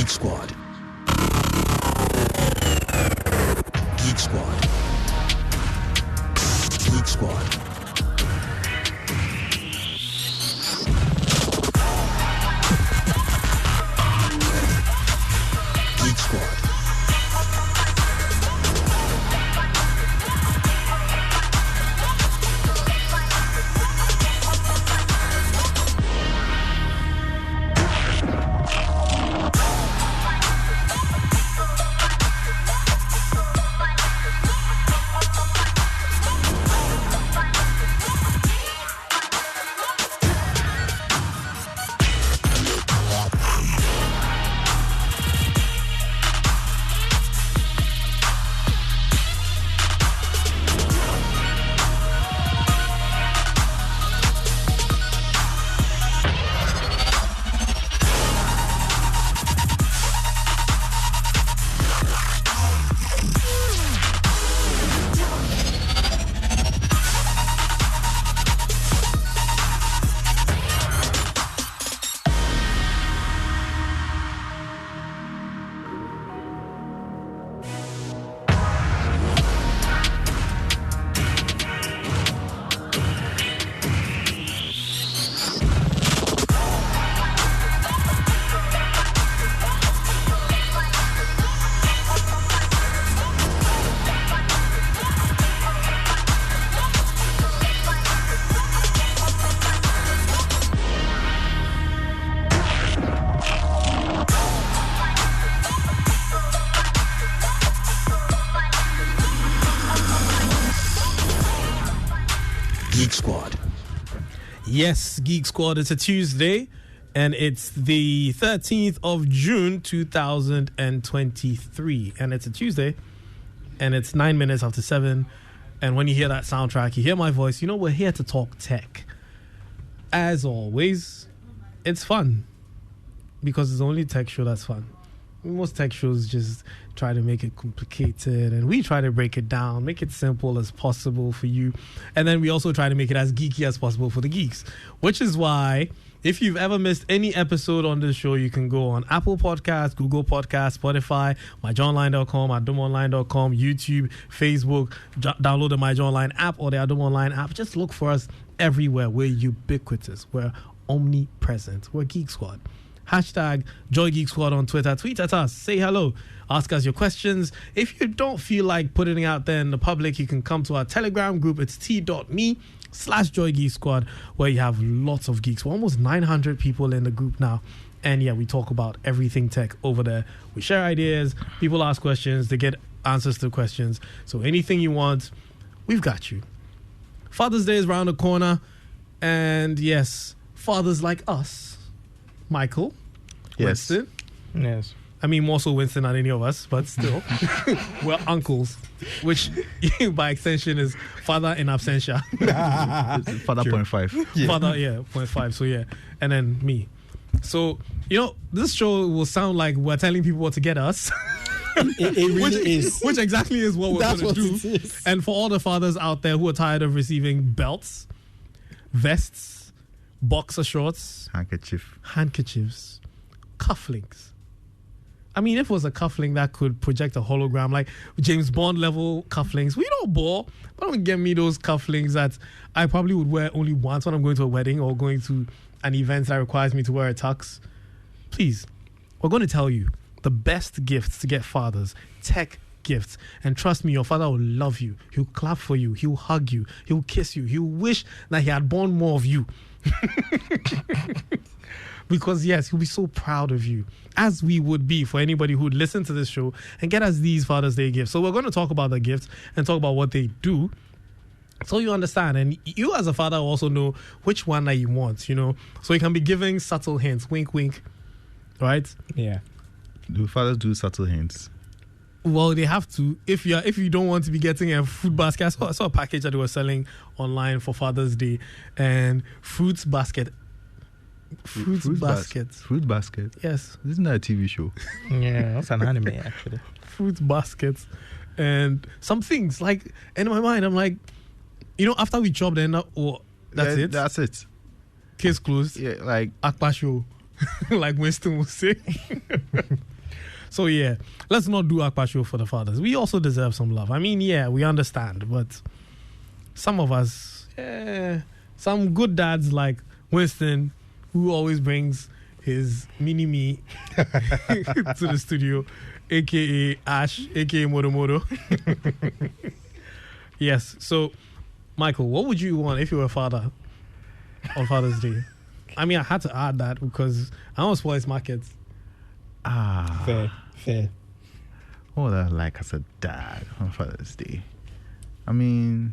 Geek Squad. Geek Squad. Geek Squad. Geek Squad. Geek Squad. Yes, Geek Squad. It's a Tuesday, and it's the 13th of June, 2023. And it's a Tuesday, and it's 9 minutes after 7. And when you hear that soundtrack, you hear my voice, you know we're here to talk tech. As always, it's fun, because it's the only tech show that's fun. Most tech shows just try to make it complicated, and we try to break it down, make it simple as possible for you, and then we also try to make it as geeky as possible for the geeks, which is why if you've ever missed any episode on this show, you can go on Apple Podcasts, Google Podcasts, Spotify, myjohnonline.com, adomonline.com, YouTube, Facebook, download the My John Online app or the Adom Online app. Just look for us everywhere. We're ubiquitous. We're omnipresent. We're Geek Squad. Hashtag Joy Geek Squad on Twitter. Tweet at us. Say hello. Ask us your questions. If you don't feel like putting it out there in the public, you can come to our Telegram group. It's t.me/Joy Geek Squad, where you have lots of geeks. We're almost 900 people in the group now. And yeah, we talk about everything tech over there. We share ideas. People ask questions. They get answers to questions. So anything you want, we've got you. Father's Day is around the corner. And yes, fathers like us. Michael, Yes. Winston. Yes. I mean, more so Winston than any of us, but still. We're uncles, which by extension is father in absentia. Father 0.5. Yeah. Father, 0.5. So, yeah. And then me. So, this show will sound like we're telling people what to get us. It really is. Which exactly is what we're That's going to what do. it is. And for all the fathers out there who are tired of receiving belts, vests, boxer shorts, handkerchiefs, cufflinks. I mean, if it was a cufflink that could project a hologram, like James Bond level cufflinks, we don't bore, but don't get me those cufflinks that I probably would wear only once when I'm going to a wedding or going to an event that requires me to wear a tux. Please, we're going to tell you the best gifts to get fathers, tech gifts. And trust me, your father will love you. He'll clap for you. He'll hug you. He'll kiss you. He'll wish that he had born more of you. Because yes, he'll be so proud of you, as we would be for anybody who'd listen to this show and get us these Father's Day gifts. So we're going to talk about the gifts and talk about what they do, so you understand, and you as a father also know which one that you want, so you can be giving subtle hints, wink wink, right? Yeah. Do fathers do subtle hints? Well, they have to. If you don't want to be getting a fruit basket, I saw a package that they were selling online for Father's Day, and fruit basket. Fruit basket. Fruit basket? Yes. Isn't that a TV show? Yeah, that's an anime, actually. Fruit baskets and some things. Like, in my mind, I'm like, after we chop the end up, that's it? That's it. Case closed. Yeah, like... Akpa show. Like Winston will say. So yeah, let's not do Akpa show for the fathers. We also deserve some love. I mean, yeah, we understand, but some of us, some good dads like Winston, who always brings his mini me to the studio, aka Ash, aka Modomodo. Yes. So, Michael, what would you want if you were a father on Father's Day? I mean, I had to add that because I don't spoil my kids. Fair. What would I like as a dad on Father's Day? I mean,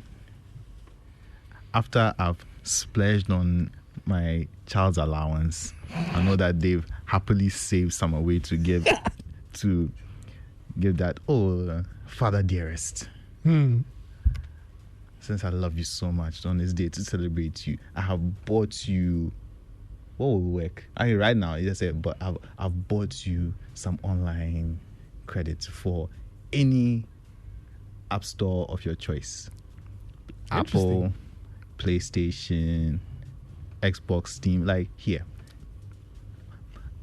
after I've splurged on my child's allowance, I know that they've happily saved some away to give that, Father dearest. Since I love you so much on this day to celebrate you, I have bought you. What will work? I mean, right now, you just said, but I've bought you some online credit for any app store of your choice. Apple, PlayStation, Xbox, Steam. Like here,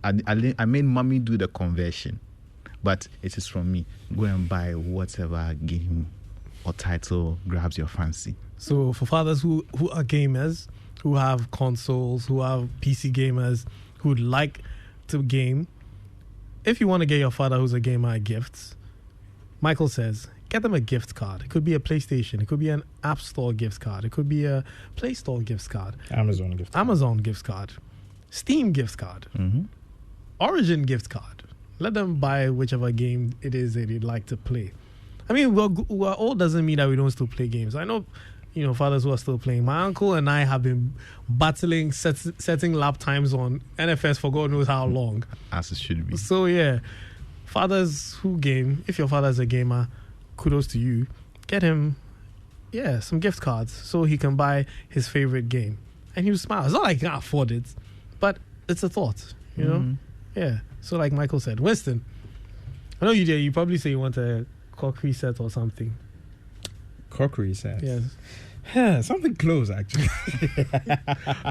I made mommy do the conversion, but it is from me. Go and buy whatever game or title grabs your fancy. So for fathers who are gamers, who have consoles, who have PC gamers, who'd like to game, if you want to get your father who's a gamer gifts, Michael says, get them a gift card. It could be a PlayStation. It could be an App Store gift card. It could be a Play Store gift card. Amazon gift card. Steam gift card. Mm-hmm. Origin gift card. Let them buy whichever game it is that they'd like to play. I mean, we're old doesn't mean that we don't still play games. I know, fathers who are still playing. My uncle and I have been battling setting lap times on NFS for God knows how long. As it should be. So yeah, fathers who game, if your father's a gamer, kudos to you. Get him, some gift cards so he can buy his favorite game. And he'll smile. It's not like he can't afford it, but it's a thought, you know? Yeah. So like Michael said, Winston, I know you did. You probably say you want a crockery set or something. Crockery set. Yes. Yeah, something close actually.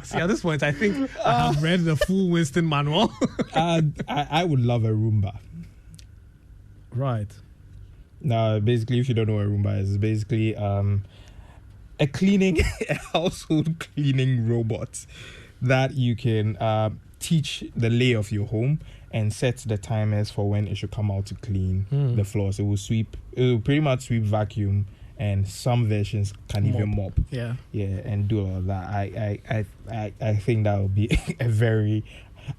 See, at this point, I think I have read the full Winston manual. I would love a Roomba. Right. Now, basically, if you don't know what a Roomba is, it's basically a household cleaning robot that you can teach the lay of your home and set the timers for when it should come out to clean the floors. It will pretty much sweep, vacuum, and some versions can even mop. Yeah, and do all of that. I think that would be a very.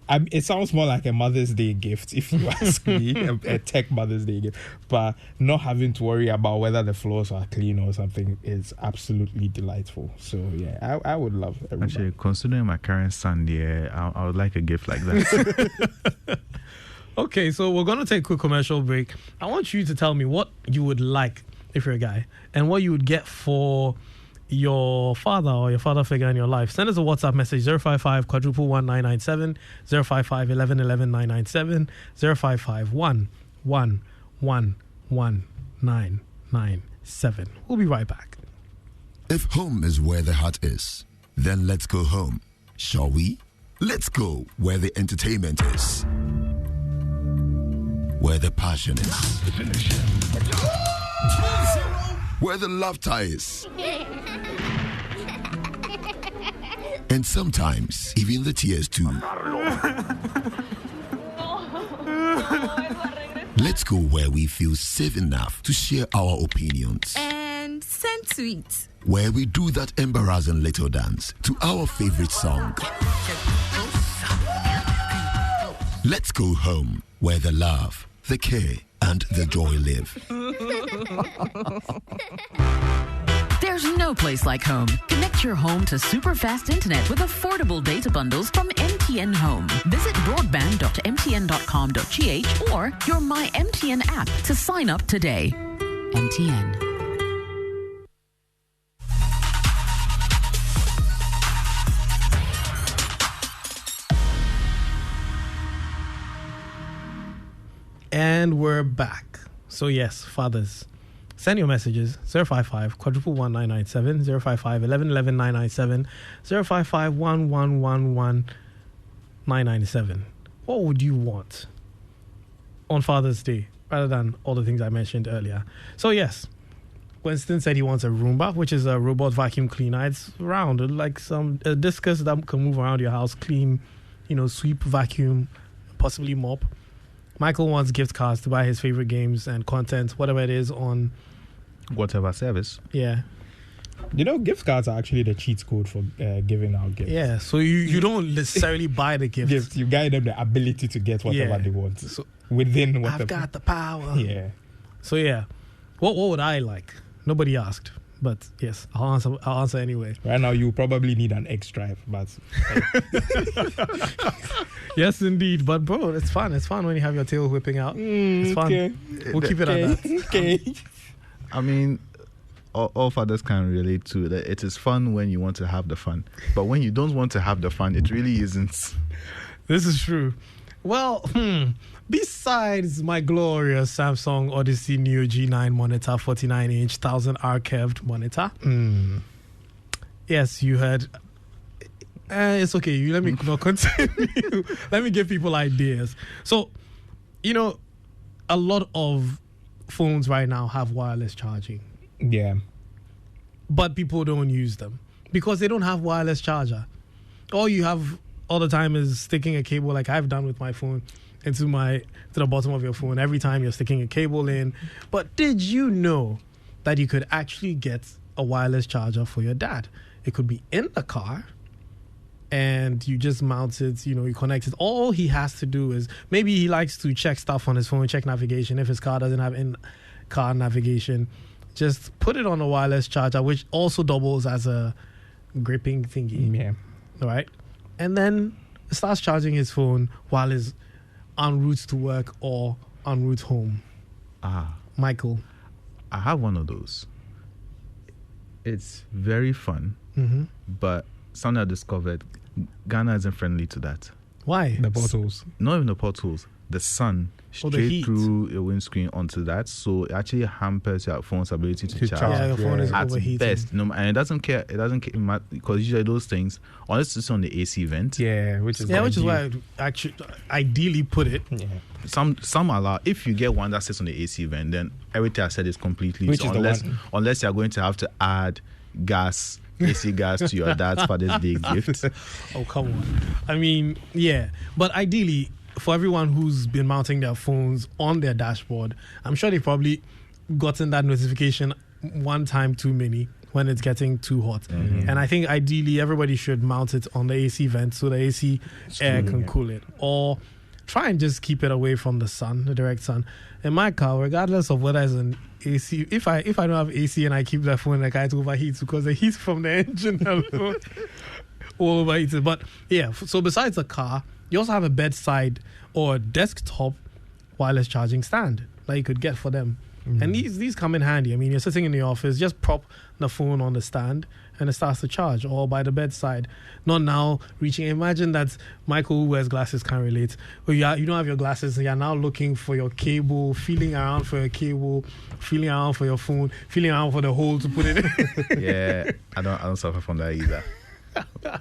It sounds more like a Mother's Day gift, if you ask me, a tech Mother's Day gift. But not having to worry about whether the floors are clean or something is absolutely delightful. So yeah, I would love it. Actually, considering my current son, I would like a gift like that. Okay, so we're going to take a quick commercial break. I want you to tell me what you would like if you're a guy and what you would get for your father or your father figure in your life. Send us a WhatsApp message 055 111 997 055 1111 997 055 111 997. We'll be right back. If home is where the heart is, then let's go home, shall we? Let's go where the entertainment is, where the passion is, where the laughter is, and sometimes even the tears too. Let's go where we feel safe enough to share our opinions and send tweets, where we do that embarrassing little dance to our favorite song. Let's go home where the love, the care, and the joy live. There's no place like home. Connect your home to super fast internet with affordable data bundles from MTN Home. Visit broadband.mtn.com.gh or your My MTN app to sign up today. MTN. And we're back. So yes, fathers, send your messages 055 111 997 055 1111 997 055 1111 997. What would you want on Father's Day rather than all the things I mentioned earlier. So yes, Winston said he wants a Roomba, which is a robot vacuum cleaner. It's round, like a discus that can move around your house, clean, sweep, vacuum, possibly mop. Michael wants gift cards to buy his favorite games and content, whatever it is on. Whatever service. Yeah. Gift cards are actually the cheat code for giving out gifts. Yeah, so you don't necessarily buy the gift. Gifts, you guide them the ability to get whatever they want. So, within whatever. I've got the power. Yeah. So yeah, what would I like? Nobody asked, but yes, I'll answer anyway. Right now, you probably need an X drive, but yes, indeed. But bro, it's fun. It's fun when you have your tail whipping out. It's fun. Okay. We'll keep it at that. Okay. I mean, all fathers can relate to that. It is fun when you want to have the fun, but when you don't want to have the fun, it really isn't. This is true. Well, besides my glorious Samsung Odyssey Neo G9 monitor, 49-inch, 1000R curved monitor. Yes, you heard. It's okay. Let me continue. Let me give people ideas. So, a lot of phones right now have wireless charging. Yeah. But people don't use them because they don't have wireless charger. All you have all the time is sticking a cable, like I've done with my phone, to the bottom of your phone every time you're sticking a cable in. But did you know that you could actually get a wireless charger for your dad? It could be in the car and you just mount it, you connect it. All he has to do is, maybe he likes to check stuff on his phone, check navigation. If his car doesn't have in-car navigation, just put it on a wireless charger, which also doubles as a gripping thingy. Yeah. All right. And then starts charging his phone while he's en route to work or en route home. Michael. I have one of those. It's very fun, but something I discovered, Ghana isn't friendly to that. Why? The bottles. Not even the potholes. The sun Oh, the straight heat. through your windscreen onto that, so it actually hampers your phone's ability to charge. Yeah, your phone is At overheating. best, and it doesn't care. It doesn't care because usually those things, unless it's on the AC vent. Yeah, which is why I'd actually ideally put it. Yeah. Some allow. If you get one that sits on the AC vent, then everything I said is completely. Which is the one. Unless you're going to have to add gas, AC gas to your dad's Father's Day gift. Oh, come on. I mean, yeah. But ideally, for everyone who's been mounting their phones on their dashboard, I'm sure they've probably gotten that notification one time too many when it's getting too hot. And I think ideally everybody should mount it on the AC vent so the AC air can cool it. Or try and just keep it away from the sun, the direct sun. In my car, regardless of whether it's an AC, if I don't have AC and I keep that phone, like, it overheats because the heat from the engine alone will overheat it. But yeah, so besides the car, you also have a bedside or a desktop wireless charging stand that you could get for them. And these come in handy. I mean, you're sitting in the office, just prop the phone on the stand and it starts to charge, or by the bedside. Not now reaching. Imagine that Michael, who wears glasses, can't relate. Or you don't have your glasses and you're now looking for your cable, feeling around for your cable, feeling around for your phone, feeling around for the hole to put it in. Yeah, I don't suffer from that either.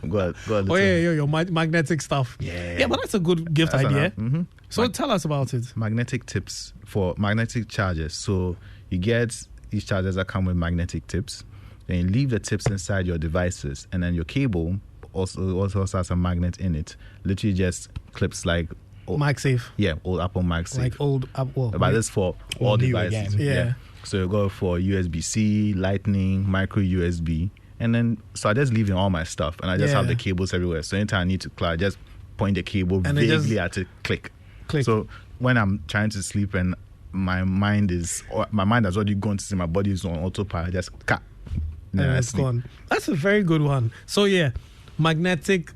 Go ahead, Oh yeah, your magnetic stuff. Yeah, but that's a good gift That's idea. So Mag- tell us about it. Magnetic tips for magnetic chargers. So you get these chargers that come with magnetic tips. Then you leave the tips inside your devices, and then your cable also has a magnet in it. Literally just clips like MagSafe, old Apple MagSafe. like old Apple. But this for all new devices. again. Yeah. So you go for USB-C, Lightning, micro USB, and then so I just leave in all my stuff, and I just have the cables everywhere. So anytime I need to I just point the cable And then vaguely just at it, click. click. So when I'm trying to sleep and my mind has already gone to sleep, my body is on autopilot, just cut. And it's gone. That's a very good one. So yeah, magnetic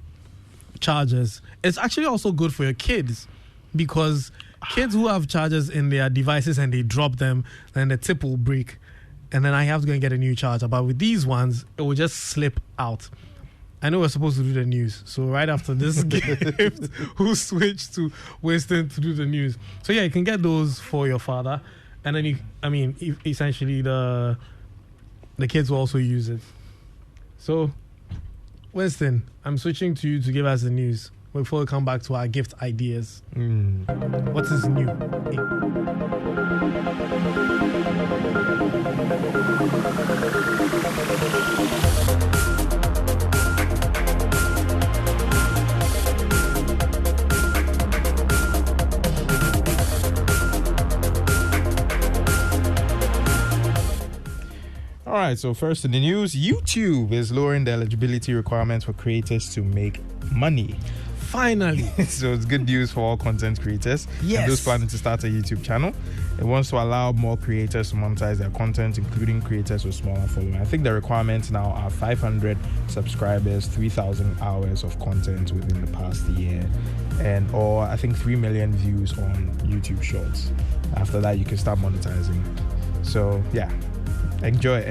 chargers. It's actually also good for your kids because kids who have chargers in their devices and they drop them, then the tip will break, and then I have to go and get a new charger. But with these ones, it will just slip out. I know we're supposed to do the news, so right after this gift, we'll switch to Winston to do the news. So yeah, you can get those for your father, and then essentially the kids will also use it. So, Winston, I'm switching to you to give us the news. before we come back to our gift ideas. What is new? All right, so first in the news, YouTube is lowering the eligibility requirements for creators to make money. Finally. So it's good news for all content creators and those planning to start a YouTube channel. It wants to allow more creators to monetize their content, including creators with smaller following. I think the requirements now are 500 subscribers, 3,000 hours of content within the past year, or I think 3 million views on YouTube Shorts. After that, you can start monetizing. So yeah, enjoy.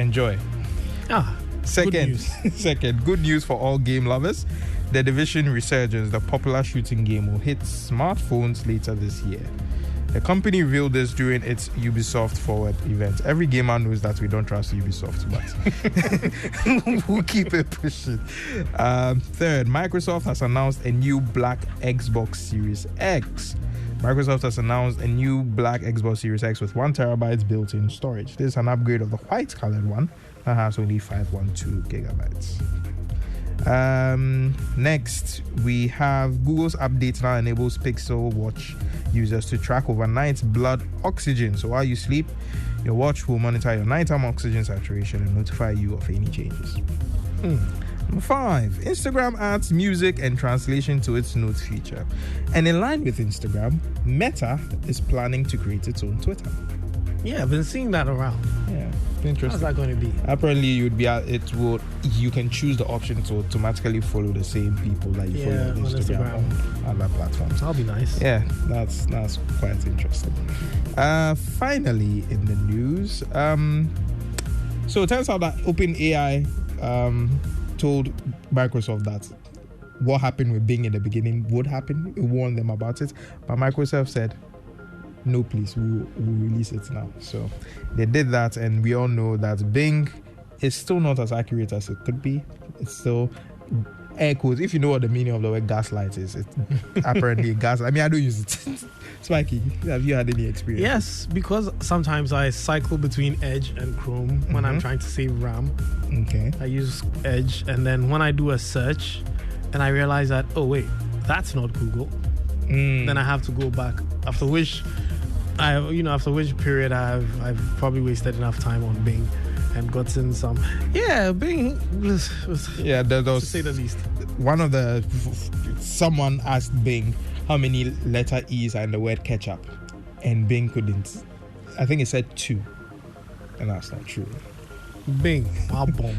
Second, good news for all game lovers. The Division Resurgence, the popular shooting game, will hit smartphones later this year. The company revealed this during its Ubisoft Forward event. Every gamer knows that we don't trust Ubisoft, but we'll keep it pushing. Third, Microsoft has announced a new black Xbox Series X. Microsoft has announced a new black Xbox Series X with 1 terabyte built-in storage. This is an upgrade of the white-colored one that has only 512 gigabytes. Next, we have Google's update now enables Pixel Watch users to track overnight blood oxygen. So while you sleep, your watch will monitor your nighttime oxygen saturation and notify you of any changes. Number 5, Instagram adds music and translation to its Notes feature. And in line with Instagram, Meta is planning to create its own Twitter. Yeah, I've been seeing that around. Yeah, interesting. How's that going to be? Apparently, you can choose the option to automatically follow the same people that you follow on Instagram on other platforms. That'll be nice. Yeah, that's quite interesting. Finally, in the news, so it turns out that OpenAI told Microsoft that what happened with Bing in the beginning would happen. It warned them about it, but Microsoft said, no, please, we'll release it now. So they did that, and we all know that Bing is still not as accurate as it could be. It's still air quotes. If you know what the meaning of the word gaslight is, it's apparently gas. I mean, I don't use it. Spikey, have you had any experience? Yes, because sometimes I cycle between Edge and Chrome when I'm trying to save RAM. Okay. I use Edge, and then when I do a search and I realize that, oh wait, that's not Google, then I have to go back. After which period I've probably wasted enough time on Bing and gotten some. Yeah, Bing was to say the least. Someone asked Bing how many letter E's are in the word ketchup, and Bing couldn't. I think it said 2, and that's not true. Bing, our bomb.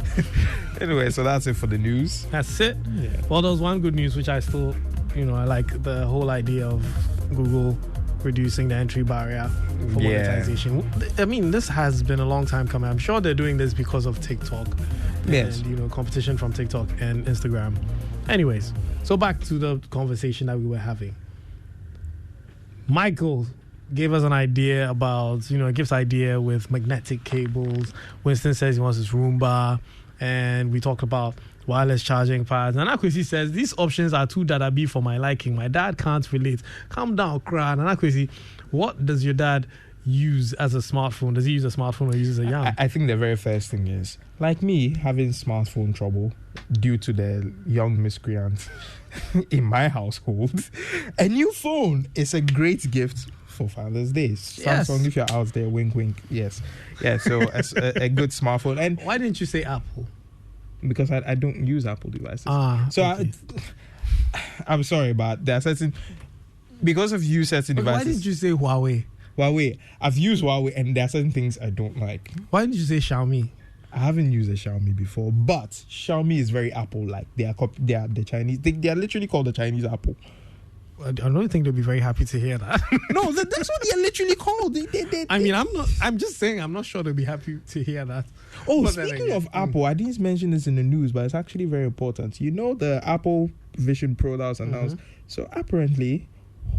Anyway, so that's it for the news. That's it. Yeah. Well, there was one good news which I still, I like the whole idea of Google reducing the entry barrier for monetization. I mean, this has been a long time coming. I'm sure they're doing this because of TikTok and competition from TikTok and Instagram. Anyways, so back to the conversation that we were having. Michael gave us an idea about, a gift idea with magnetic cables. Winston says he wants his Roomba, and we talked about wireless charging pads. And Akwesi says, these options are too dadabi for my liking. My dad can't relate. Calm down, cry. And Akwesi, what does your dad use as a smartphone? Does he use a smartphone or uses a Yam? I think the very first thing is, like me, having smartphone trouble due to the young miscreants in my household. A new phone is a great gift for Father's Day. Yes. Samsung, if you're out there, wink, wink. Yes. Yeah, so a good smartphone. And why didn't you say Apple? Because I don't use Apple devices. So okay. I'm sorry, but there are certain, because of you certain devices. Why did you say Huawei? Huawei. I've used Huawei, and there are certain things I don't like. Why didn't you say Xiaomi? I haven't used a Xiaomi before, but Xiaomi is very Apple-like. They are the Chinese. They are literally called the Chinese Apple. I don't think they'll be very happy to hear that. No, that's what they are literally called. I'm just saying, I'm not sure they'll be happy to hear that. Oh, speaking of Apple, I didn't mention this in the news, but it's actually very important. You know the Apple Vision Pro that was announced? So apparently,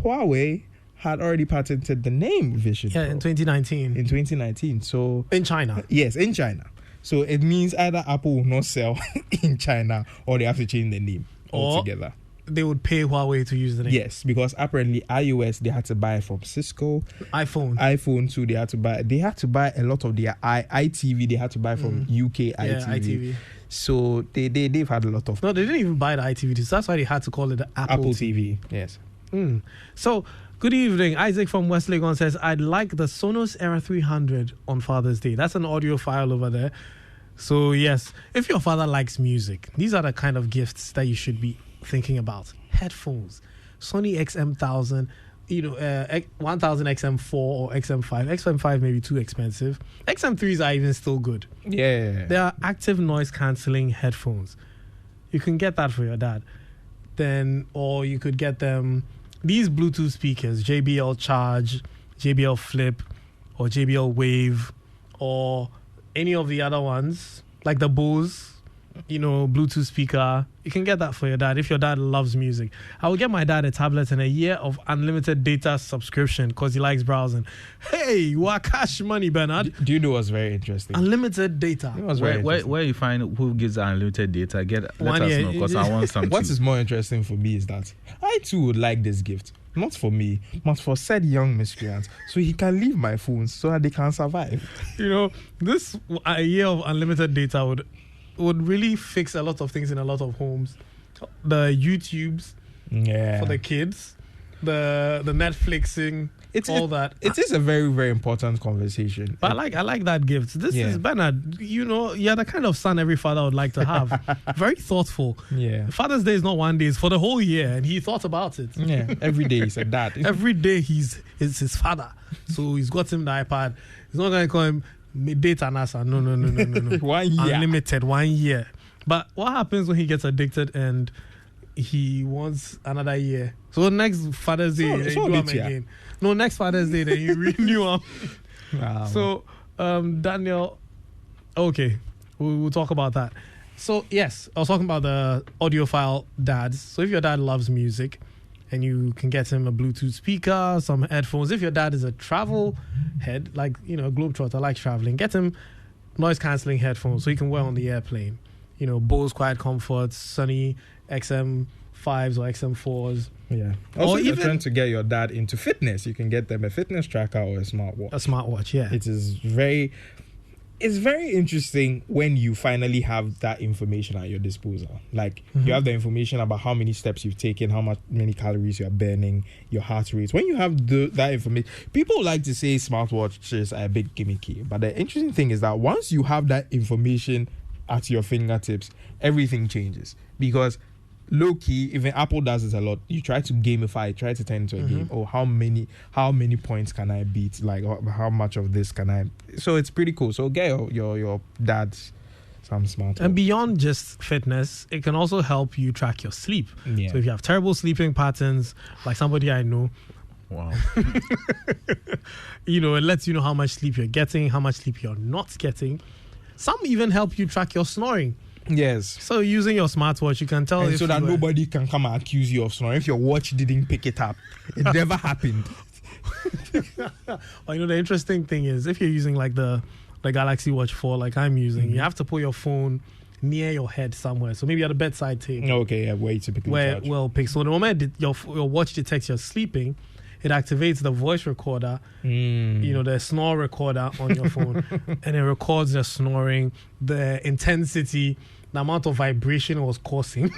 Huawei had already patented the name Vision Pro. In 2019. In 2019. So in China. Yes, in China. So it means either Apple will not sell in China, or they have to change the name altogether. they would pay Huawei to use the name. Yes, because apparently iOS they had to buy from Cisco. iPhone too, they had to buy a lot of their iTV. They had to buy from UK ITV. So they've had a lot of. No, they didn't even buy the ITV. So that's why they had to call it the Apple TV. Yes. So, good evening. Isaac from West Legon says, I'd like the Sonos Era 300 on Father's Day. That's an audio file over there. So, yes, if your father likes music, these are the kind of gifts that you should be thinking about. Headphones, Sony XM1000, 1000 XM4 or XM5. XM5 may be too expensive. XM3s are even still good. Yeah. They are active noise cancelling headphones. You can get that for your dad. Or you could get them these Bluetooth speakers, JBL Charge, JBL Flip, or JBL Wave, or any of the other ones, like the Bose, Bluetooth speaker. You can get that for your dad if your dad loves music. I will get my dad a tablet and a year of unlimited data subscription because he likes browsing. Hey, what cash money, Bernard? Do you know what's very interesting? Unlimited data. Where you find who gives unlimited data? Let us know because I want some. What is more interesting for me is that I too would like this gift. Not for me, but for said young miscreant, so he can leave my phone so that they can survive. This a year of unlimited data would really fix a lot of things in a lot of homes. The YouTubes for the kids, the Netflixing, that. It is a very, very important conversation. But I like that gift. This is Bernard. You're the kind of son every father would like to have. Very thoughtful. Yeah. Father's Day is not one day; it's for the whole year, and he thought about it. Yeah. Every day he said that. Every day it's his father, so he's got him the iPad. He's not going to call him data NASA. No. 1 year. Unlimited 1 year. But what happens when he gets addicted and he wants another year? So next Father's Day, you do him again. No, next Father's Day, then you renew him. Wow. So, Daniel, okay, we'll talk about that. So, yes, I was talking about the audiophile dads. So, if your dad loves music and you can get him a Bluetooth speaker, some headphones. If your dad is a travel head, like, a globetrotter, like traveling, get him noise cancelling headphones so he can wear on the airplane. Bose Quiet Comforts, Sony XM5s or XM4s. Yeah. Also, if you're trying to get your dad into fitness, you can get them a fitness tracker or a smartwatch. A smartwatch, yeah. It's very interesting when you finally have that information at your disposal. Like, you have the information about how many steps you've taken, many calories you are burning, your heart rate. When you have that information, people like to say smartwatches are a bit gimmicky. But the interesting thing is that once you have that information at your fingertips, everything changes. Because low-key, even Apple does this a lot. You try to gamify it, try to turn into a game. Or how many points can I beat? Like, how much of this can I... So it's pretty cool. So get your dad's some smart. And beyond just fitness, it can also help you track your sleep. Yeah. So if you have terrible sleeping patterns, like somebody I know... Wow. It lets you know how much sleep you're getting, how much sleep you're not getting. Some even help you track your snoring. Yes. So using your smartwatch, you can tell and so that nobody can come and accuse you of snoring. If your watch didn't pick it up, it never happened. Well, the interesting thing is if you're using like the Galaxy Watch 4 like I'm using, you have to put your phone near your head somewhere. So maybe at a bedside table. Okay, yeah, where you typically charge. Well pick. So the moment your watch detects you're sleeping, it activates the voice recorder, the snore recorder on your phone, and it records the snoring, the intensity, the amount of vibration it was causing.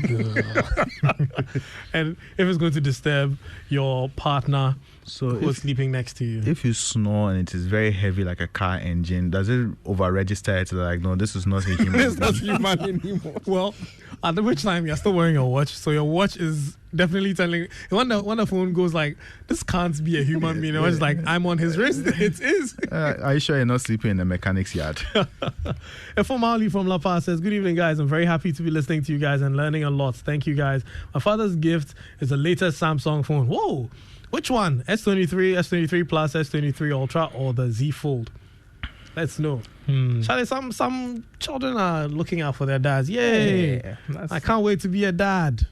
And if it's going to disturb your partner who's sleeping next to you. If you snore and it is very heavy like a car engine, does it over-register it like, no, this is not a human? It's not human anymore. Well, at which time you're still wearing your watch, so your watch is definitely telling... When the phone goes like, this can't be a human being, it's like, I'm on his wrist. It is. Are you sure you're not sleeping in the mechanic's yard? Efomali from La Paz says, good evening, guys. I'm very happy to be listening to you guys and learning a lot. Thank you, guys. My father's gift is the latest Samsung phone. Whoa! Which one? S23, S23 Plus, S23 Ultra, or the Z Fold? Let's know. Charlie, some children are looking out for their dads. Yay! Yeah, I can't wait to be a dad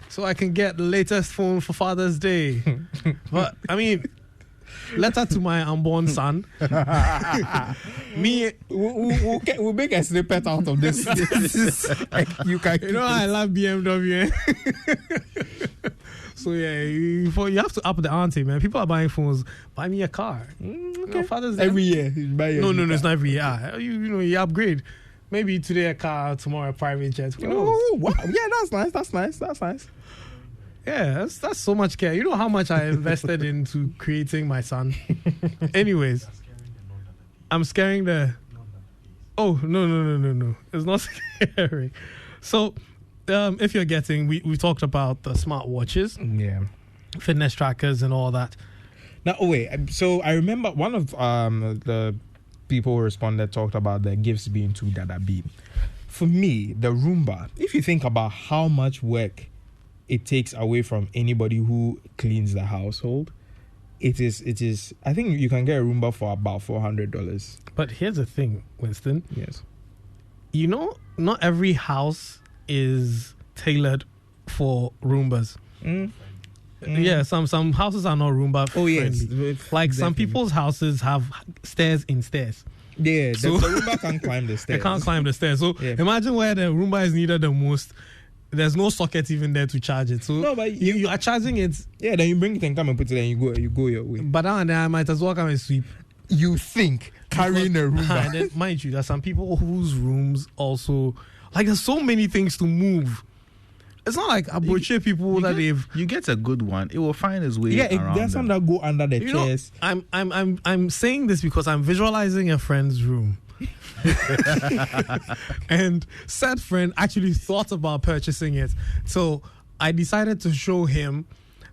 so I can get the latest phone for Father's Day. But, I mean, letter to my unborn son. We'll make a snippet out of this. I love BMW. So yeah, you have to up the ante, man. People are buying phones. Buy me a car. You know, Father's Day. Every year. You buy a No, new it's car. not every year. You upgrade. Maybe today a car, tomorrow a private jet. Who knows? Oh, wow. Yeah, that's nice. Yeah, that's so much care. You know how much I invested into creating my son. Anyways, I'm scaring the. Oh no! It's not scary. So, if you're getting, we talked about the smartwatches, Yeah. fitness trackers, and all that. Now, so I remember one of the people who responded talked about the gifts being too dada beam. For me, the Roomba, if you think about how much work it takes away from anybody who cleans the household, it is. I think you can get a Roomba for about $400. But here's the thing, Winston. Yes. You know, not every house is tailored for Roombas. Yeah, some houses are not Roomba Oh yes. friendly. Like some Definitely. people's houses have stairs in stairs. Yeah, So- the Roomba can't climb the They stairs. can't climb the stairs. So Yeah. imagine where the Roomba is needed the most. There's no socket even there to charge it. So No, but you are charging it, Yeah, then you bring it and come and put it and you go your way. but now and then I might as well come and sweep. You think carrying a Roomba. And then, mind you, there's some people whose rooms also, like, there's so many things to move. It's not like Aboche people that they've. You get a good one, it will find its way Yeah, around. there's some them. that go under the You know, chairs. I'm saying this because I'm visualizing a friend's room. And said friend actually thought about purchasing it. So I decided to show him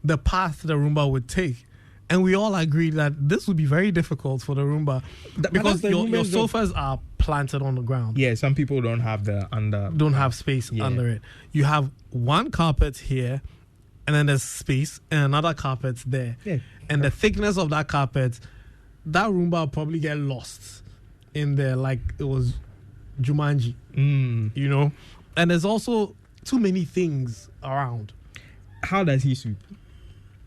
the path the Roomba would take. And we all agreed that this would be very difficult for the Roomba But because that's the your Roomba's job. sofas are planted on the ground. Yeah, some people don't have the under. Don't have space Yeah. under it. You have one carpet here, and then there's space, and another carpet there. Yeah. And the thickness of that carpet, that Roomba will probably get lost in there like it was Jumanji, you know? And there's also too many things around. How does he sweep?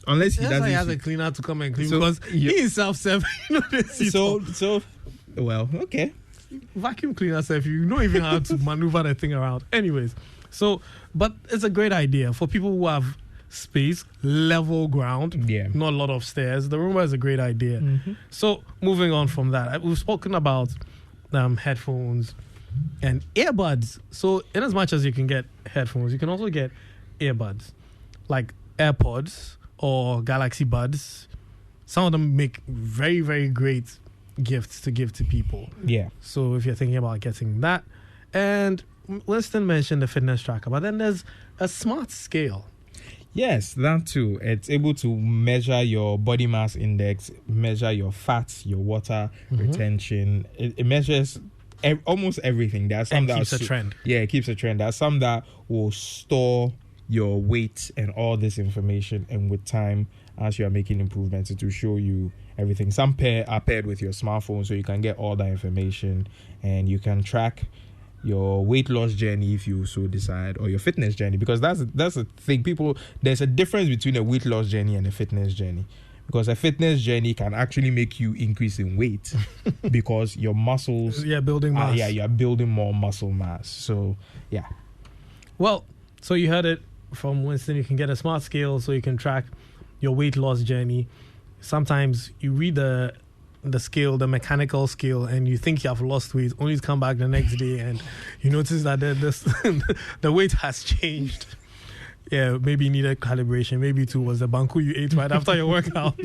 Unless he That's why doesn't. he has a sweep. cleaner to come and clean So, because yeah. he himself said, you know, this So, well, okay. vacuum cleaner self, you don't even have to maneuver the thing around. Anyways, so, but it's a great idea for people who have space, level ground, Yeah. not a lot of stairs. The Roomba is a great idea. So, moving on from that, we've spoken about headphones and earbuds. So, in as much as you can get headphones, you can also get earbuds, like AirPods or Galaxy Buds. Some of them make very, very great gifts to give to people. Yeah. So if you're thinking about getting that, and Winston mentioned the fitness tracker, but then there's a smart scale. Yes, that too. It's able to measure your body mass index, measure your fats, your water retention. It measures almost everything. There are some And that keeps are a trend. Yeah, it keeps a trend. There are some that will store your weight and all this information, and with time, as you are making improvements, it will show you everything. Some are paired with your smartphone, so you can get all that information, and you can track your weight loss journey if you so decide, or your fitness journey, because that's the thing. There's a difference between a weight loss journey and a fitness journey, because a fitness journey can actually make you increase in weight because your muscles Yeah, building mass. you are building more muscle mass. So yeah. Well, so you heard it from Winston. You can get a smart scale so you can track your weight loss journey. Sometimes you read the scale, the mechanical scale, and you think you have lost weight, only to come back the next day and you notice that the weight has changed. Yeah, maybe you needed calibration. Maybe it was the banku you ate right after your workout.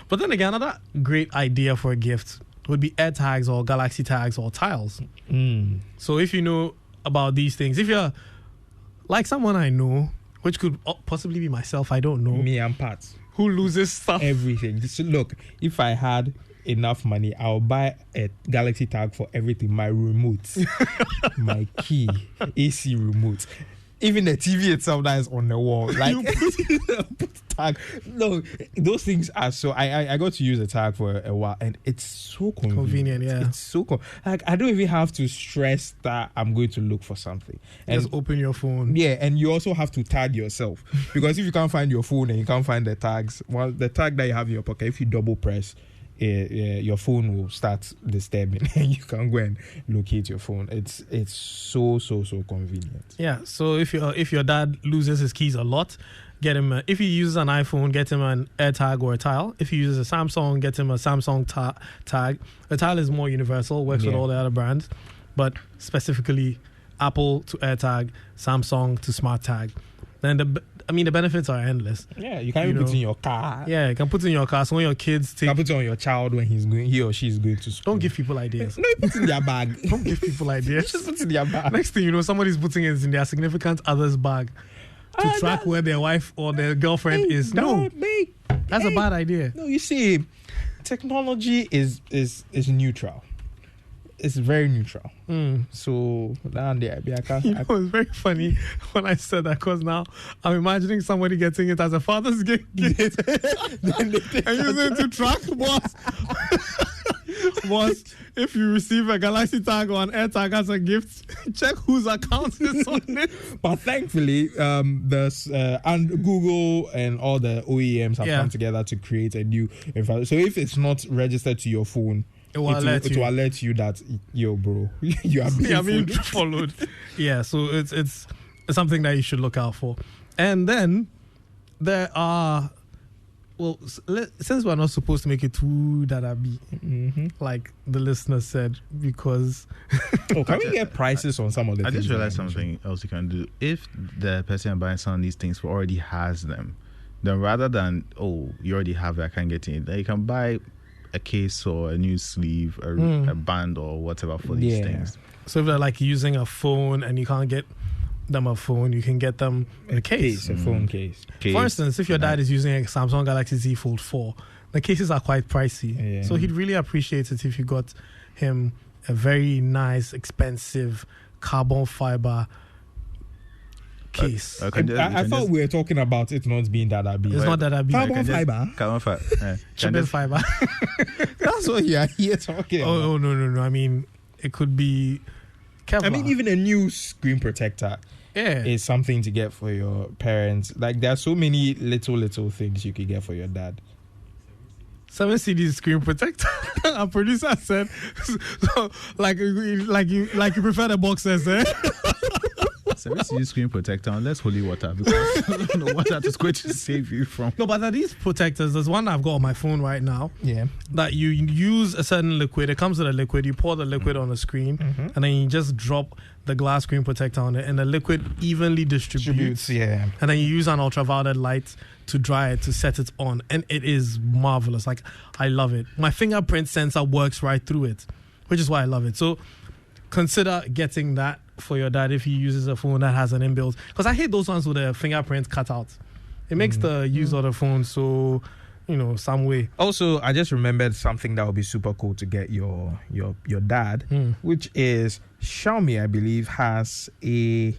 But then again, another great idea for a gift would be AirTags or Galaxy Tags or tiles. So if you know about these things, if you're like someone I know, which could possibly be myself, I don't know, Me and Pat, who loses stuff. everything. So look, if I had enough money, I'll buy a Galaxy Tag for everything. My remotes, my key, AC remote, even the TV itself that is on the wall. Like put tag. No, those things are so. I got to use a tag for a while, and it's so convenient. Yeah. It's so like I don't even have to stress that I'm going to look for something. And Just open your phone. yeah, and you also have to tag yourself, because if you can't find your phone and you can't find the tags, well, the tag that you have in your pocket, if you double press, your phone will start disturbing, and you can go and locate your phone. It's so convenient. Yeah. So if your dad loses his keys a lot, get him. If he uses an iPhone, get him an AirTag or a Tile. If he uses a Samsung, get him a Samsung tag. A Tile is more universal, works with all the other brands, but specifically Apple to AirTag, Samsung to Smart Tag. Then the benefits are endless. Yeah, you can even put it in your car. Yeah, you can put it in your car. So when your kids You can put it on your child when he or she is going to school. Don't give people ideas. No, you put it in their bag. Don't give people ideas. Just put it in their bag. Next thing you know, somebody's putting it in their significant other's bag to track where their wife or their girlfriend is. No, that's a bad idea. No, you see, technology is neutral. It's very neutral. So down there, It was very funny when I said that, because now I'm imagining somebody getting it as a father's gift and using it to track boss. If you receive a Galaxy tag or an AirTag as a gift, check whose account is on it. But thankfully, and Google and all the OEMs have come together to create a new infrastructure. So if it's not registered to your phone, it will alert you that, yo, bro, you are being followed. Yeah, so it's something that you should look out for. And then there are, since we're not supposed to make it too dadabi, like the listener said, because can we get prices on some of the things? I just realized something else you can do. If the person buying some of these things already has them, then rather than, you already have it, I can't get it, then you can buy a case or a new sleeve, a band or whatever for these things. So if they're like using a phone and you can't get them a phone, you can get them a case. A phone case. For instance, if your dad is using a Samsung Galaxy Z Fold 4, the cases are quite pricey. So he'd really appreciate it if you got him a very nice, expensive carbon fiber case. I thought we were talking about it not being dadabi. It's not dadabi. Carbon fiber. Carbon fiber. Chipping fiber. That's what you are here talking about. Oh, no. I mean, it could be Kevlar. I mean, even a new screen protector is something to get for your parents. Like, there are so many little things you could get for your dad. 7 CDs screen protector. Our producer said, so, like you prefer the boxers, eh? So let's use screen protector unless holy water, because water is going to save you from. No, but these protectors, there's one I've got on my phone right now. Yeah. That you use a certain liquid. It comes with a liquid. You pour the liquid on the screen, and then you just drop the glass screen protector on it, and the liquid evenly distributes. Yeah. And then you use an ultraviolet light to dry it, to set it on, and it is marvelous. Like, I love it. My fingerprint sensor works right through it, which is why I love it. So consider getting that for your dad if he uses a phone that has an inbuilt, because I hate those ones with the fingerprint cut out. It makes the use of the phone so, some way. Also, I just remembered something that would be super cool to get your dad, which is Xiaomi, I believe, has a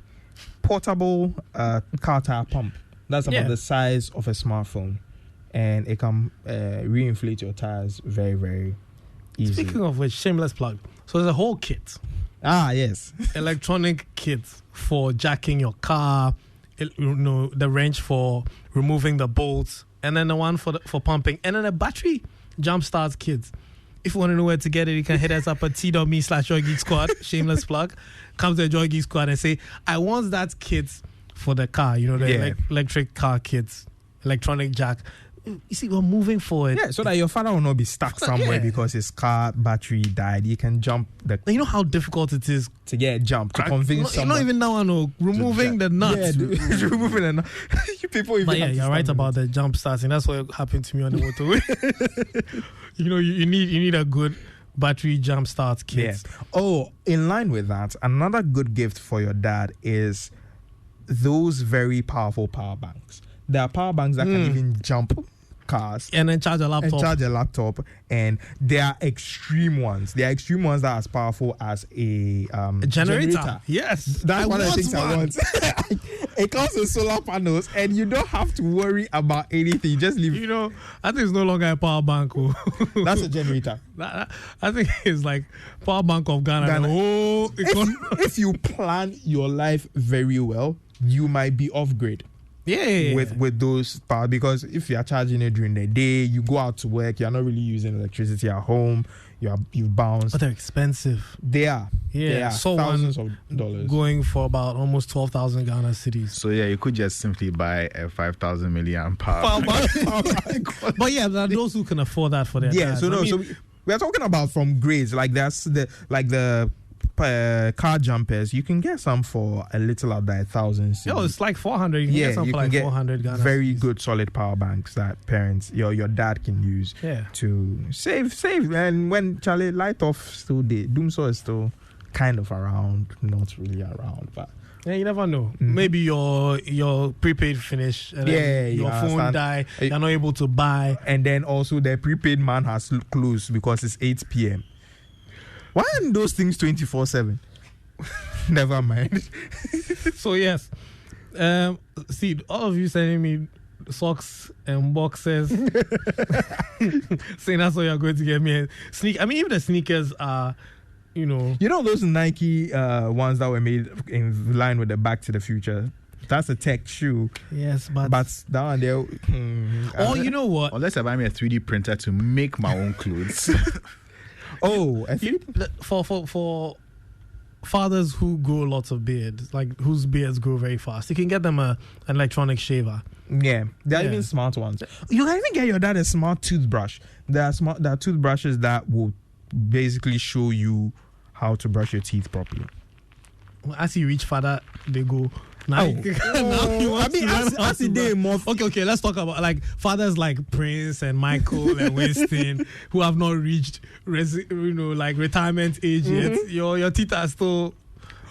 portable car tire pump. That's about the size of a smartphone, and it can reinflate your tires very, very easily. Speaking of which, shameless plug. So there's a whole kit. Yes. Electronic kit for jacking your car, the wrench for removing the bolts, and then the one for pumping, and then a battery jump start kit. If you want to know where to get it, you can hit us up at t.me/Joy Geek Squad. Shameless plug. Come to the Joy Geek Squad and say, I want that kit for the car. Electric car kits, electronic jack. You see, we're moving forward. Yeah, so that your father will not be stuck somewhere because his car battery died. He can jump the. You know how difficult it is to get a jump to convince someone. Not even now, removing the nuts. Yeah, removing the nuts. People even. But you're right about the jump starting. That's what happened to me on the motorway. You need a good battery jump start kit. Yeah. Oh, in line with that, another good gift for your dad is those very powerful power banks. There are power banks that can even jump cars and then charge a laptop. And there are extreme ones. There are extreme ones that are as powerful as a generator. Yes, that's one of the things I want. It comes with solar panels, and you don't have to worry about anything. Just leave. I think it's no longer a power bank. That's a generator. I think it's like power bank of Ghana. If you plan your life very well, you might be off grid. Yeah. with those power, because if you are charging it during the day, you go out to work, you're not really using electricity at home. You've bounced. But they're expensive. They are. Yeah, They are so thousands of dollars. Going for about almost 12,000 Ghana cities. So yeah, you could just simply buy a 5,000 milliamp power. But yeah, there are those who can afford that for their Yeah, dads. so no, I mean, so we are talking about from grades, like that's the car jumpers. You can get some for a little under 1,000. yo, it's like 400. You can get some for like 400 Ghana very cities. good solid power banks that parents, your dad can use Yeah. to save. And when Charlie light off still day, Doomsaw is still kind of around, not really around, but Yeah, you never know. Maybe your prepaid finish and then your phone die. You're not able to buy. and then also the prepaid man has closed because it's 8 p.m. Why aren't those things 24/7? Never mind. So yes, see, all of you sending me socks and boxes, saying that's what you're going to get me. I mean, even the sneakers are, You know those Nike ones that were made in line with the Back to the Future? That's a tech shoe. yes, but Down there. or you know what? Unless I buy me a 3D printer to make my own clothes. Oh, I think For fathers who grow lots of beards, like whose beards grow very fast, you can get them an electronic shaver. yeah, there are Yeah. even smart ones. You can even get your dad a smart toothbrush. There are toothbrushes that will basically show you how to brush your teeth properly. As you reach father, they go. Now, now you want I mean, to learn how as to the day brush. more. Okay, let's talk about like fathers like Prince and Michael and Winston who have not reached like retirement age yet. Your teeth are still.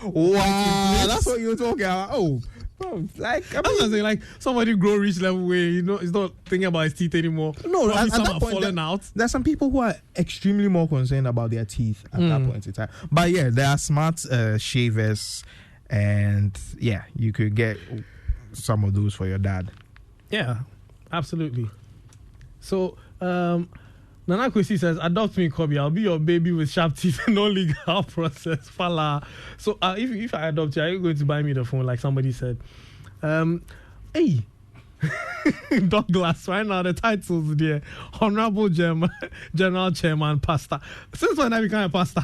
Wow, that's what you're talking about. Oh, bro, like I I'm mean, not saying like somebody grow rich level where he's not thinking about his teeth anymore. No, Probably at some that are point, falling out. there's some people who are extremely more concerned about their teeth at that point in time. But yeah, there are smart shavers, and yeah, you could get some of those for your dad. Yeah, absolutely. So, Nana Kwesi says, adopt me, Kobe. I'll be your baby with sharp teeth and no legal process. Fala. So, if I adopt you, are you going to buy me the phone like somebody said? Hey, Douglas, right now the title's there. Honorable General Chairman Pastor. Since when I become a pastor?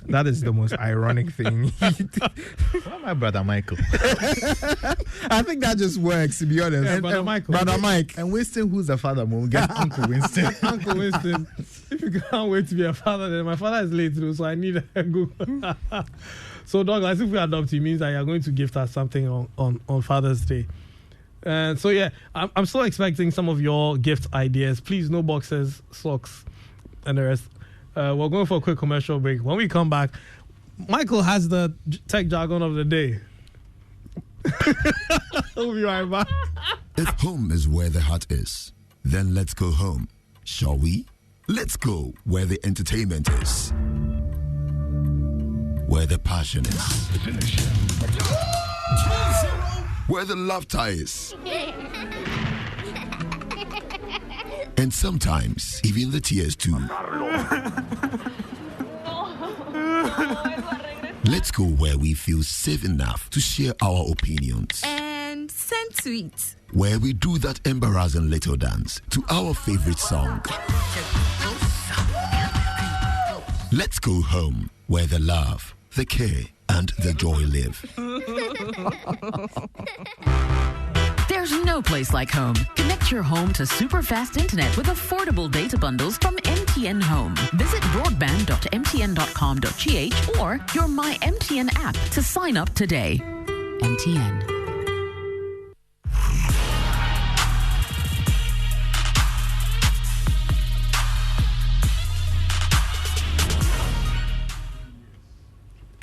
That is the most ironic thing. What my brother Michael? I think that just works, to be honest. Yeah, Brother Michael. Brother Mike. And Winston, who's the father? We'll get Uncle Winston. Uncle Winston, if you can't wait to be a father, then my father is late through, so I need a Google. So, Douglas, if we adopt you, it means that you're going to gift us something on Father's Day. And so, yeah, I'm still expecting some of your gift ideas. Please, no boxes, socks, and the rest. We're going for a quick commercial break. When we come back, Michael has the tech jargon of the day. We'll be right back. If home is where the heart is, then let's go home. Shall we? Let's go where the entertainment is. Where the passion is. Where the laughter is. And sometimes even the tears too. Let's go where we feel safe enough to share our opinions. And send tweets. Where we do that embarrassing little dance to our favorite song. Let's go home where the love, the care, and the joy live. There's no place like home. Connect your home to super fast internet with affordable data bundles from MTN Home. Visit broadband.mtn.com.gh or your My MTN app to sign up today. MTN.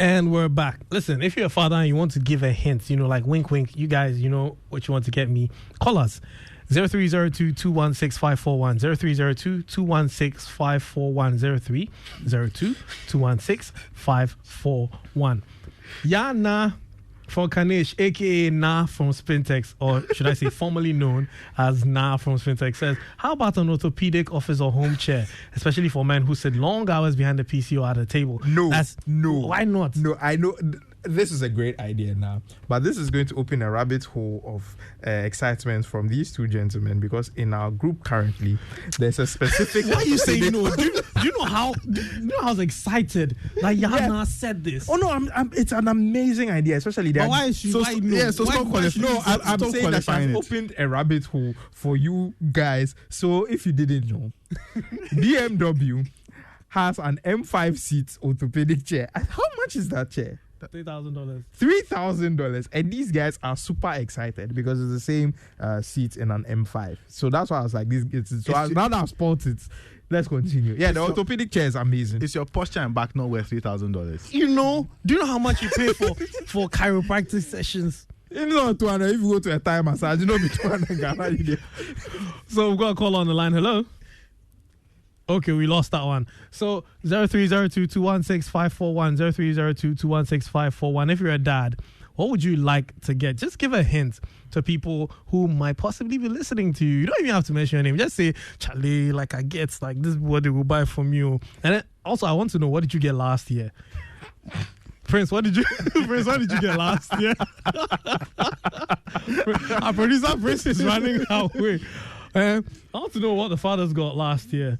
And we're back. Listen, if you're a father and you want to give a hint, like wink, wink, you guys, you know what you want to get me, call us. 0302-216-541, 0302-216-541, 0302-216-541. Yana from Kanish, aka Na from Spintex, or should I say formerly known as Na from Spintex, says, how about an orthopedic office or home chair, especially for men who sit long hours behind the PC or at a table? No. Why not? No, I know. this is a great idea now, but this is going to open a rabbit hole of excitement from these two gentlemen, because in our group currently there's a specific. Why are you saying no? Do you know how I was excited that Yana said this? Oh no, it's an amazing idea, especially that. But why is she? So why, no, yeah, so why, stop why qualifying. should No, you- I'm Stop saying that she qualifying has it. opened a rabbit hole for you guys. So if you didn't know, BMW has an M5 seat orthopedic chair. How much is that chair? $3,000. $3,000, and these guys are super excited because it's the same seat in an M5. So that's why I was like, now that I've spotted it, let's continue. Yeah, the orthopedic chair is amazing. Is your posture and back not worth $3,000? You know? Do you know how much you pay for chiropractic sessions? It's not 200. If you go to a Thai massage, you know, be 200 Ghana. You know. So we've got a call on the line. Hello? Okay, we lost that one. So 0302-216-541, 0302-216-541. If you're a dad, what would you like to get? Just give a hint to people who might possibly be listening to you. You don't even have to mention your name. Just say, Charlie, like I get, like this is what they will buy from you. And then also, I want to know, what did you get last year? Prince, what did you get last year? Our producer Prince is running away. I want to know what the fathers got last year.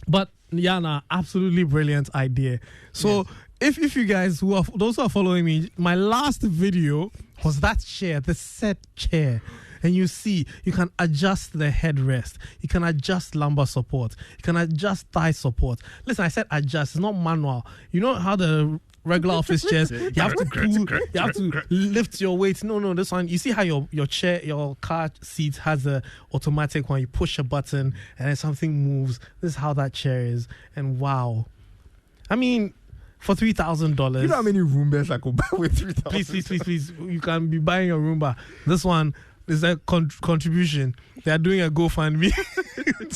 But Yana, absolutely brilliant idea. So if you guys those who are following me, my last video was that chair, the set chair. And you see, you can adjust the headrest. You can adjust lumbar support. You can adjust thigh support. Listen, I said adjust. It's not manual. You know how the regular office chairs, you have to lift your weight. No, this one, you see how your chair, your car seat has a automatic one. You push a button and then something moves. This is how that chair is. And wow. I mean, for $3,000. You know how many Roombas I could buy with 3,000? Please. You can be buying a Roomba. This one is a contribution. They are doing a GoFundMe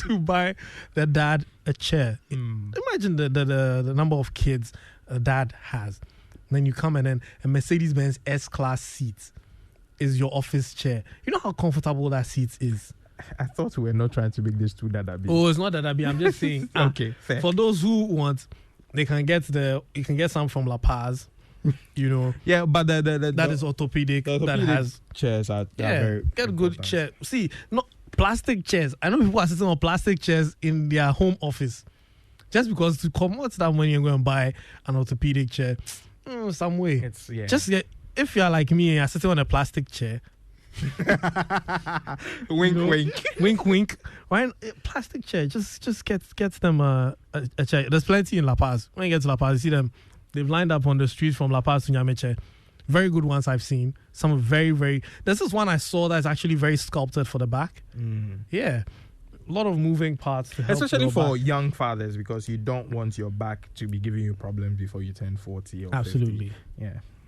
to buy their dad a chair. Imagine the number of kids a dad has. And then you come and then a Mercedes-Benz S-Class seat is your office chair. You know how comfortable that seat is? I thought we were not trying to make this too Dada big. Oh, it's not that I'm just saying. Okay, fair. For those who want, you can get some from La Paz. You know, Yeah, but that is orthopedic. That has chairs are very get good important. chair. See, not plastic chairs. I know people are sitting on plastic chairs in their home office. Just because to come out that money, you're going to buy an orthopedic chair some way. It's Just if you're like me and you're sitting on a plastic chair, wink, you know, wink. wink. Right? Plastic chair. Just get them a chair. There's plenty in La Paz. When you get to La Paz, you see them. They've lined up on the street from La Paz to Nyameche. Very good ones I've seen. Some are very, very. There's this one I saw that's actually very sculpted for the back. Yeah. A lot of moving parts to help Especially your for back. young fathers, because you don't want your back to be giving you problems before you turn 40 or 50. Absolutely.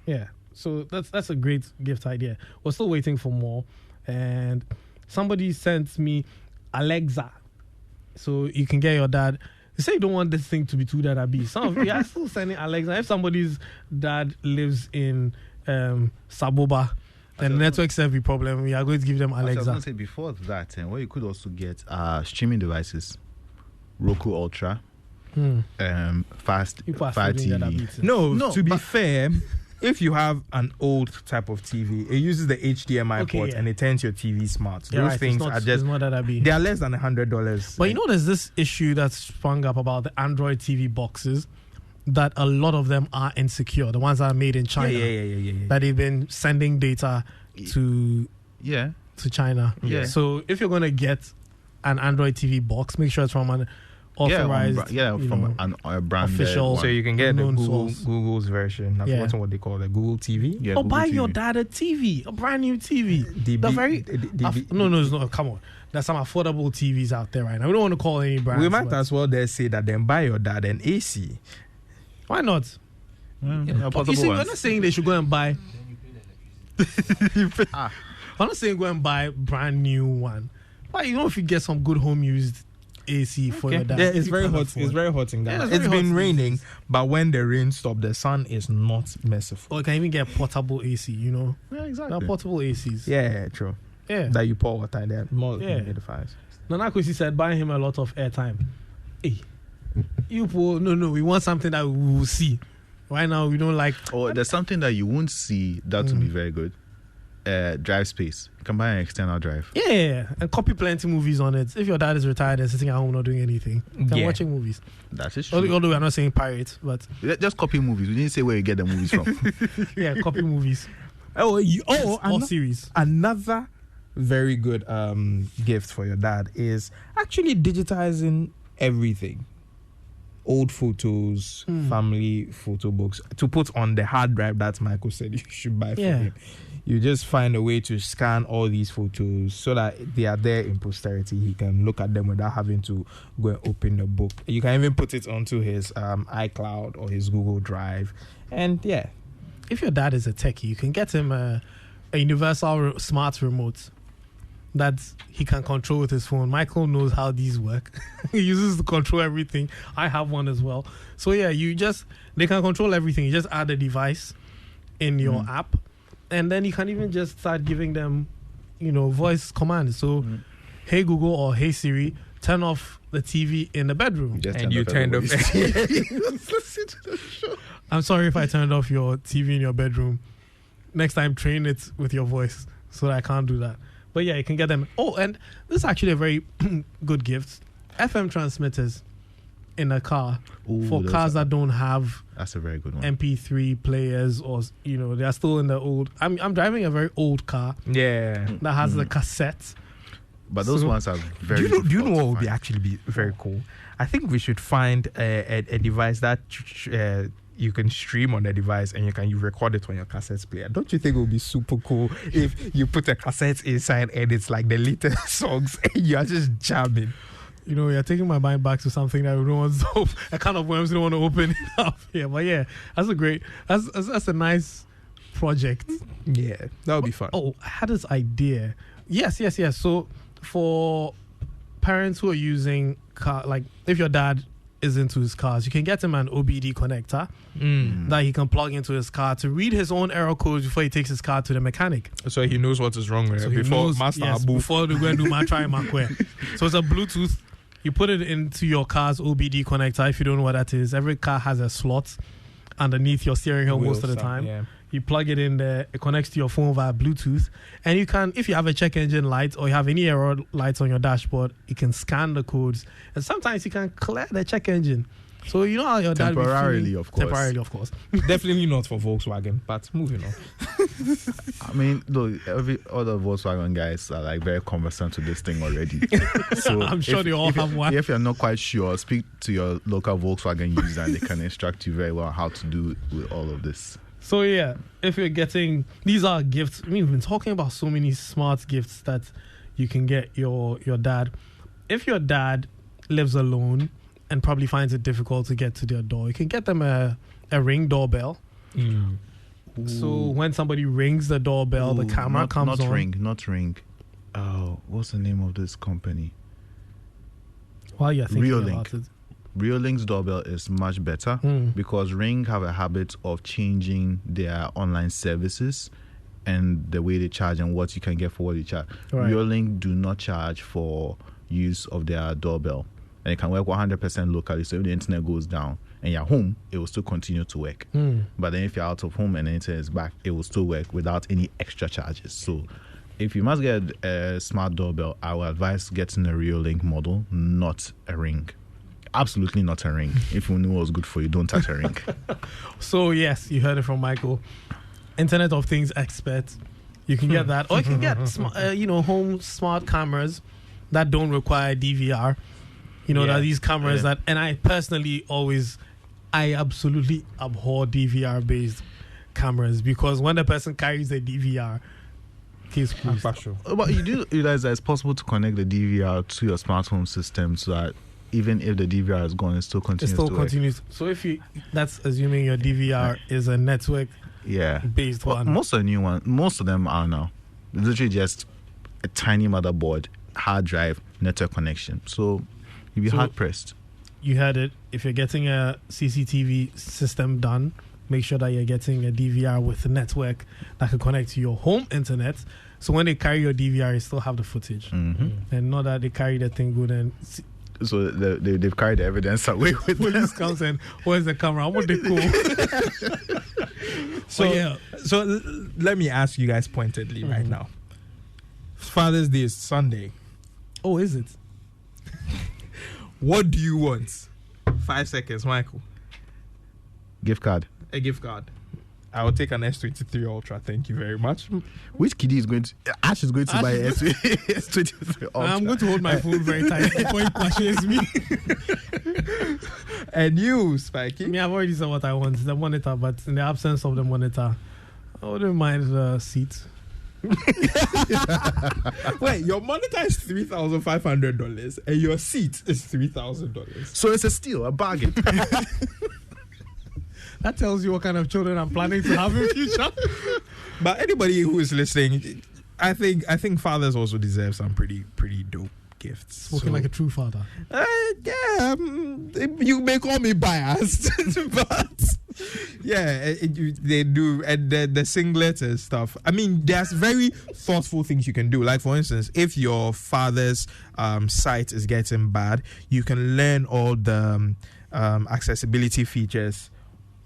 Yeah. So that's a great gift idea. We're still waiting for more. And somebody sent me Alexa. So you can get your dad. You say you don't want this thing to be too dada-B. Some of you are still sending Alexa. If somebody's dad lives in Saboba, then network service problem, we are going to give them I was Alexa. going to say before that, what you could also get streaming devices, Roku Ultra, Fast People are Fire still doing TV. dada-B. No, to be but- fair, if you have an old type of TV, it uses the HDMI Okay, port yeah. and it turns your TV smart. Yeah, Those right, things it's are just, not dada-B. they are less than $100. But you know, there's this issue that's sprung up about the Android TV boxes, that a lot of them are insecure. The ones that are made in China, Yeah. that they've been sending data to Yeah. China. Yeah. So if you're gonna get an Android TV box, make sure it's from an authorized, from a brand official- So you can get the unknown source. Google's version. I've Yeah. forgotten what they call it, Google TV. Yeah, or Google buy your TV. dad a TV, a brand new TV. No, it's not. Come on, there's some affordable TVs out there right now. We don't want to call any brands. We might but as well there say that then buy your dad an AC. why not? Yeah, You portable see, we're ones. not saying they should go and buy. I'm not saying go and buy brand new one, but you know, if you get some good home used AC for your dad. Yeah, it's you very can hot. afford. It's very hot in Ghana. Yeah, it's very It's hot been these raining, days. but when the rain stops, the sun is not merciful. Or you can even get portable AC. You know, Yeah, there exactly. are portable ACs. Yeah, true. Yeah. That you pour water in there. More Yeah. humidifiers. Nana Kwesi said, buy him a lot of airtime. Hey, you poor, no, we want something that we will see. Right now, we don't like. Or there's something that you won't see that would be very good. Drive space. You can buy an external drive. Yeah, and copy plenty movies on it. If your dad is retired and sitting at home not doing anything, you can Yeah. watching movies. That is true. Although we're not saying pirates, but Just copy movies. We didn't say where you get the movies from. yeah, copy movies or or series. another very good gift for your dad is actually digitizing everything. Old photos, family photo books to put on the hard drive that Michael said you should buy for Yeah. him. You just find a way to scan all these photos so that they are there in posterity. He can look at them without having to go and open the book. You can even put it onto his iCloud or his Google Drive. And yeah, If your dad is a techie, you can get him a universal smart remote that he can control with his phone. Michael knows how these work. He uses to control everything. I have one as well. So yeah, they can control everything. You just add a device in your app, and then you can even just start giving them, voice commands. So, hey Google or hey Siri, turn off the TV in the bedroom. and you turned off. I'm sorry if I turned off your TV in your bedroom. Next time, train it with your voice so that I can't do that. But yeah, you can get them. Oh, and this is actually a very good gift. FM transmitters in a car for cars that don't have That's a very good one. MP3 players, or they are still in the old. I'm driving a very old car Yeah. that has the cassette. But those ones are very. Do you know difficult what to would be find. actually be very cool? I think we should find a device that you can stream on the device and you record it on your cassette player. Don't you think it would be super cool if you put a cassette inside and it's like the latest songs and you are just jamming? You're taking my mind back to something that we don't want to. I kind of worms don't want to open it up here. But yeah, that's a nice project. Yeah, that would be fun. Oh, I had this idea. Yes. So for parents who are using car, like if your dad is into his cars, you can get him an OBD connector that he can plug into his car to read his own error codes before he takes his car to the mechanic. So he knows what is wrong with So it he before knows, Master yes, Abu. before they go and do my try my queer. So it's a Bluetooth. You put it into your car's OBD connector. If you don't know what that is, every car has a slot underneath your steering wheel most of the time. Yeah. You plug it in there, it connects to your phone via Bluetooth, and you can, if you have a check engine light or you have any error lights on your dashboard, you can scan the codes, and sometimes you can clear the check engine. So you know how your dad will be Temporarily, feeling- of course. Temporarily, of course. Definitely not for Volkswagen, but moving on. I mean, look, every other Volkswagen guys are like very conversant to this thing already. So I'm sure they all have one. If you're not quite sure, speak to your local Volkswagen user and they can instruct you very well how to do with all of this. So yeah, if you're getting, these are gifts. I mean, we've been talking about so many smart gifts that you can get your dad. If your dad lives alone and probably finds it difficult to get to their door, you can get them a Ring doorbell. So when somebody rings the doorbell, the camera comes on. Not Ring. Oh, what's the name of this company? While you're thinking Reolink. about it. Reolink's doorbell is much better because Ring have a habit of changing their online services and the way they charge and what you can get for what you charge. Right. Reolink do not charge for use of their doorbell, and it can work 100% locally. So if the internet goes down and you're home, it will still continue to work. But then if you're out of home and the internet is back, it will still work without any extra charges. So if you must get a smart doorbell, I would advise getting a Reolink model, not a Ring. Absolutely not a Ring. If you knew what was good for you, don't touch a Ring. So yes, you heard it from Michael. Internet of Things expert. You can get that, or you can get home smart cameras that don't require DVR. That these cameras that, and I personally I absolutely abhor DVR based cameras because when the person carries the DVR, case closed. But you do realize that it's possible to connect the DVR to your smart home system so that even if the DVR is gone, it still continues to work. So that's assuming your DVR is a network based one. Most of the new ones, most of them are now. It's literally just a tiny motherboard, hard drive, network connection. So you'll be hard pressed. You heard it. If you're getting a CCTV system done, make sure that you're getting a DVR with a network that can connect to your home internet. So when they carry your DVR, you still have the footage. And not that they carry the thing good and so they've carried the evidence away with them. Police comes and where's the camera? I want the call. So let me ask you guys pointedly right now. Father's Day is Sunday. Oh, is it? What do you want? 5 seconds, Michael. Gift card. A gift card. I will take an S23 Ultra. Thank you very much. Which kiddie is going to? Ash is going to buy S23 Ultra. I'm going to hold my phone very tight before he pushes me. And you, Spikey? I mean, I've already said what I want, the monitor, but in the absence of the monitor, I wouldn't mind the seat. Wait, your monitor is $3,500 and your seat is $3,000. So it's a steal, a bargain. That tells you what kind of children I'm planning to have in future. But anybody who is listening, I think fathers also deserve some pretty dope gifts. Spoken like a true father. You may call me biased, but yeah, they do. And the singlet and stuff. I mean, there's very thoughtful things you can do. Like, for instance, if your father's sight is getting bad, you can learn all the accessibility features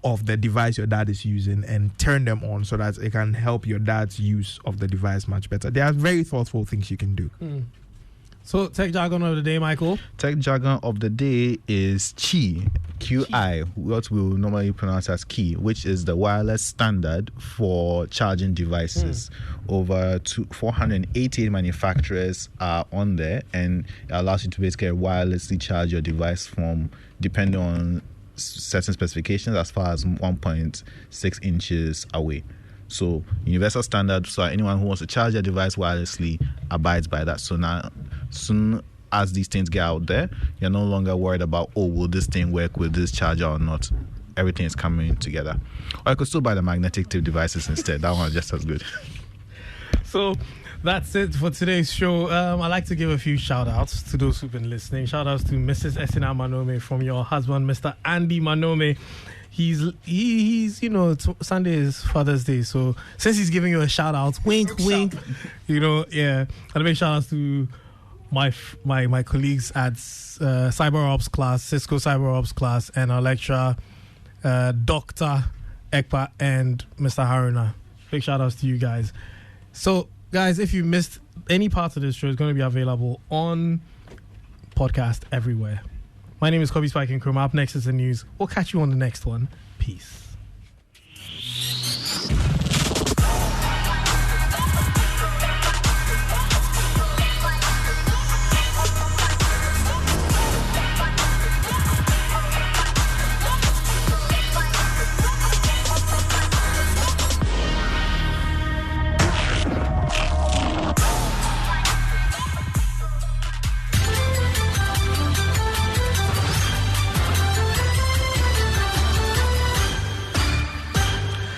of the device your dad is using and turn them on so that it can help your dad's use of the device much better. There are very thoughtful things you can do. So, tech jargon of the day, Michael. Tech jargon of the day is Qi, Qi, what we will normally pronounce as key, which is the wireless standard for charging devices. Over 488 manufacturers are on there, and it allows you to basically wirelessly charge your device from, depending on certain specifications, as far as 1.6 inches away. So universal standard, so anyone who wants to charge their device wirelessly abides by that. So now, soon as these things get out there, you're no longer worried about, oh, will this thing work with this charger or not? Everything is coming together. Or I could still buy the magnetic tip devices instead. That one is just as good. So that's it for today's show. I'd like to give a few shout outs to those who've been listening. Shout outs to Mrs. Esina Manome from your husband, Mr. Andy Manome. He's Sunday is Father's Day, so since he's giving you a shout out, wink, yeah, and a big shout out to my colleagues at Cyber Ops class, Cisco Cyber Ops class, and our lecturer, Dr. Ekpa and Mr. Haruna. Big shout outs to you guys. So, guys, if you missed any part of this show, it's going to be available on podcast everywhere. My name is Kobe Spike Nkrumah. Up next is the news. We'll catch you on the next one. Peace.